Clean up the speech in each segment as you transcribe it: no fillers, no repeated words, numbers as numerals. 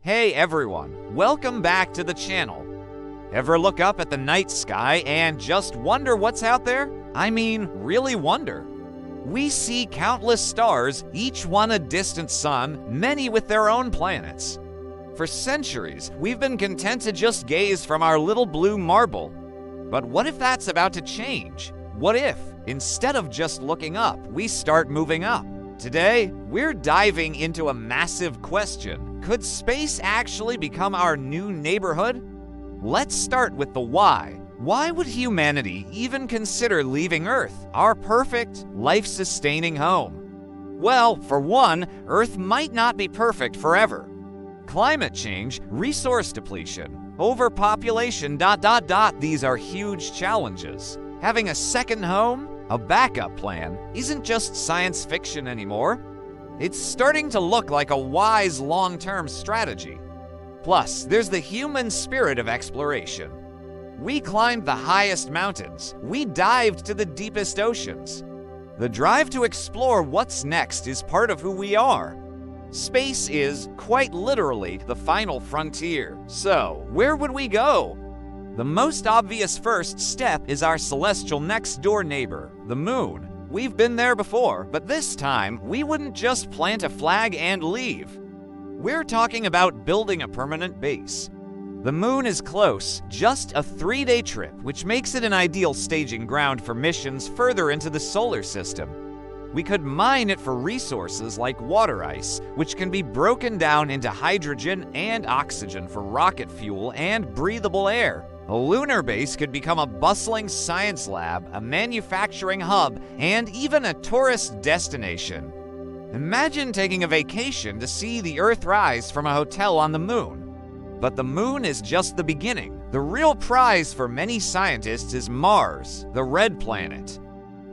Hey everyone, welcome back to the channel. Ever look up at the night sky and just wonder what's out there? I mean, really wonder. We see countless stars, each one a distant sun, many with their own planets. For centuries, we've been content to just gaze from our little blue marble. But what if that's about to change? What if, instead of just looking up, we start moving up? Today, we're diving into a massive question. Could space actually become our new neighborhood? Let's start with the why. Why would humanity even consider leaving Earth, our perfect, life-sustaining home? Well, for one, Earth might not be perfect forever. Climate change, resource depletion, overpopulation, these are huge challenges. Having a second home, a backup plan, isn't just science fiction anymore. It's starting to look like a wise long-term strategy. Plus, there's the human spirit of exploration. We climbed the highest mountains. We dived to the deepest oceans. The drive to explore what's next is part of who we are. Space is, quite literally, the final frontier. So, where would we go? The most obvious first step is our celestial next-door neighbor, the Moon. We've been there before, but this time, we wouldn't just plant a flag and leave. We're talking about building a permanent base. The Moon is close, just a 3-day trip, which makes it an ideal staging ground for missions further into the solar system. We could mine it for resources like water ice, which can be broken down into hydrogen and oxygen for rocket fuel and breathable air. A lunar base could become a bustling science lab, a manufacturing hub, and even a tourist destination. Imagine taking a vacation to see the Earth rise from a hotel on the Moon. But the Moon is just the beginning. The real prize for many scientists is Mars, the red planet.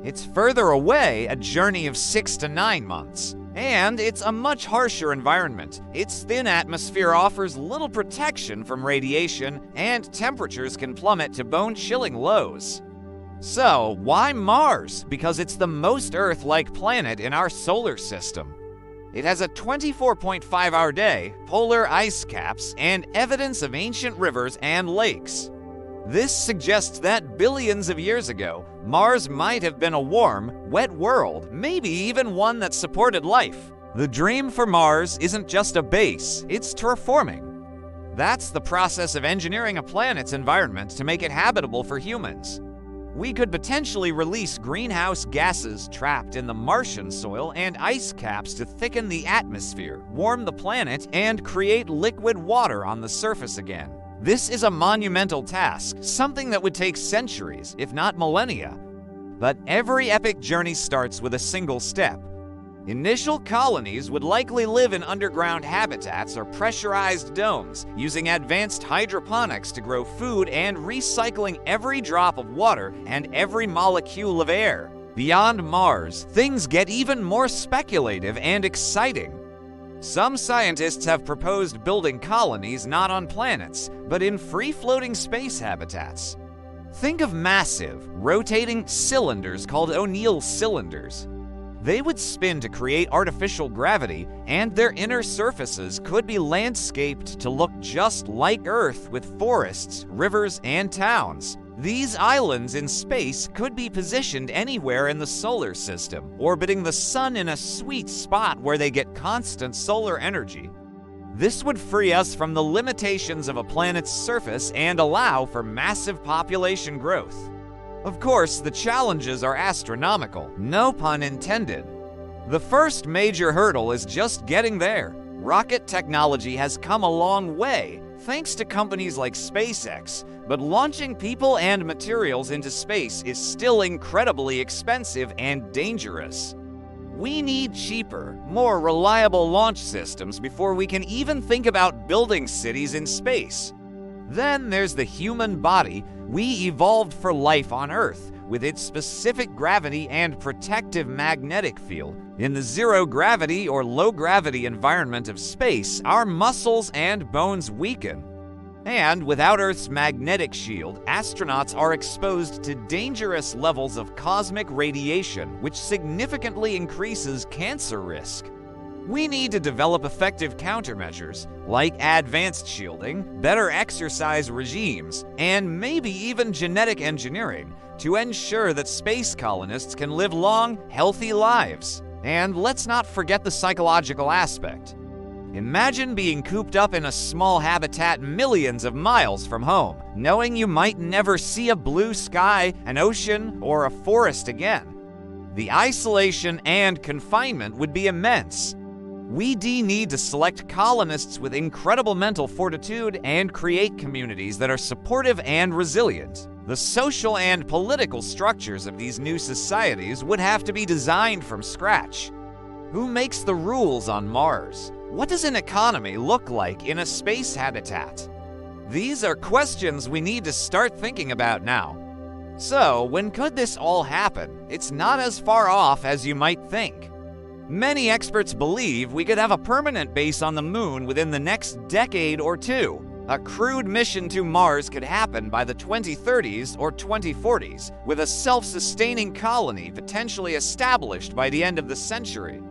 It's further away, a journey of 6 to 9 months. And it's a much harsher environment. Its thin atmosphere offers little protection from radiation, and temperatures can plummet to bone-chilling lows. So, why Mars? Because it's the most Earth-like planet in our solar system. It has a 24.5-hour day, polar ice caps, and evidence of ancient rivers and lakes. This suggests that billions of years ago, Mars might have been a warm, wet world, maybe even one that supported life. The dream for Mars isn't just a base, it's terraforming. That's the process of engineering a planet's environment to make it habitable for humans. We could potentially release greenhouse gases trapped in the Martian soil and ice caps to thicken the atmosphere, warm the planet, and create liquid water on the surface again. This is a monumental task, something that would take centuries, if not millennia. But every epic journey starts with a single step. Initial colonies would likely live in underground habitats or pressurized domes, using advanced hydroponics to grow food and recycling every drop of water and every molecule of air. Beyond Mars, things get even more speculative and exciting. Some scientists have proposed building colonies not on planets, but in free-floating space habitats. Think of massive, rotating cylinders called O'Neill cylinders. They would spin to create artificial gravity, and their inner surfaces could be landscaped to look just like Earth with forests, rivers, and towns. These islands in space could be positioned anywhere in the solar system, orbiting the sun in a sweet spot where they get constant solar energy. This would free us from the limitations of a planet's surface and allow for massive population growth. Of course, the challenges are astronomical, no pun intended. The first major hurdle is just getting there. Rocket technology has come a long way, thanks to companies like SpaceX, but launching people and materials into space is still incredibly expensive and dangerous. We need cheaper, more reliable launch systems before we can even think about building cities in space. Then there's the human body. We evolved for life on Earth, with its specific gravity and protective magnetic field. In the zero-gravity or low-gravity environment of space, our muscles and bones weaken. And without Earth's magnetic shield, astronauts are exposed to dangerous levels of cosmic radiation, which significantly increases cancer risk. We need to develop effective countermeasures, like advanced shielding, better exercise regimes, and maybe even genetic engineering, to ensure that space colonists can live long, healthy lives. And let's not forget the psychological aspect. Imagine being cooped up in a small habitat millions of miles from home, knowing you might never see a blue sky, an ocean, or a forest again. The isolation and confinement would be immense. We need to select colonists with incredible mental fortitude and create communities that are supportive and resilient. The social and political structures of these new societies would have to be designed from scratch. Who makes the rules on Mars? What does an economy look like in a space habitat? These are questions we need to start thinking about now. So, when could this all happen? It's not as far off as you might think. Many experts believe we could have a permanent base on the moon within the next decade or two. A crewed mission to Mars could happen by the 2030s or 2040s, with a self-sustaining colony potentially established by the end of the century.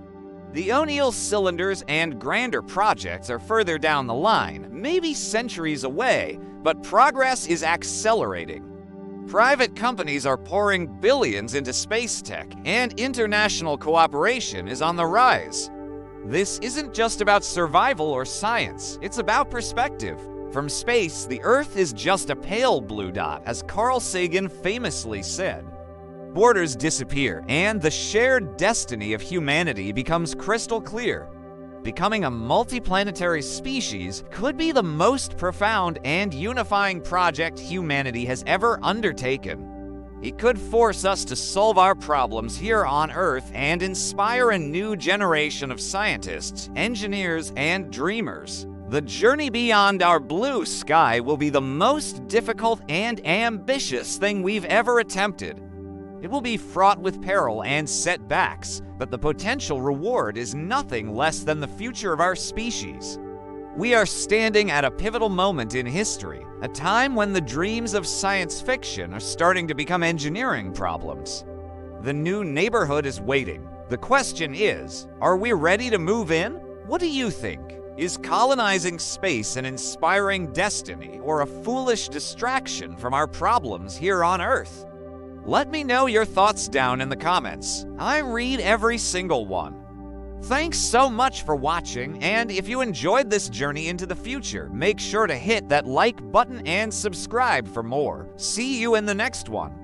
The O'Neill cylinders and grander projects are further down the line, maybe centuries away, but progress is accelerating. Private companies are pouring billions into space tech, and international cooperation is on the rise. This isn't just about survival or science, it's about perspective. From space, the Earth is just a pale blue dot, as Carl Sagan famously said. Borders disappear, and the shared destiny of humanity becomes crystal clear. Becoming a multiplanetary species could be the most profound and unifying project humanity has ever undertaken. It could force us to solve our problems here on Earth and inspire a new generation of scientists, engineers, and dreamers. The journey beyond our blue sky will be the most difficult and ambitious thing we've ever attempted. It will be fraught with peril and setbacks, but the potential reward is nothing less than the future of our species. We are standing at a pivotal moment in history, a time when the dreams of science fiction are starting to become engineering problems. The new neighborhood is waiting. The question is, are we ready to move in? What do you think? Is colonizing space an inspiring destiny or a foolish distraction from our problems here on Earth? Let me know your thoughts down in the comments. I read every single one. Thanks so much for watching, and if you enjoyed this journey into the future, make sure to hit that like button and subscribe for more. See you in the next one.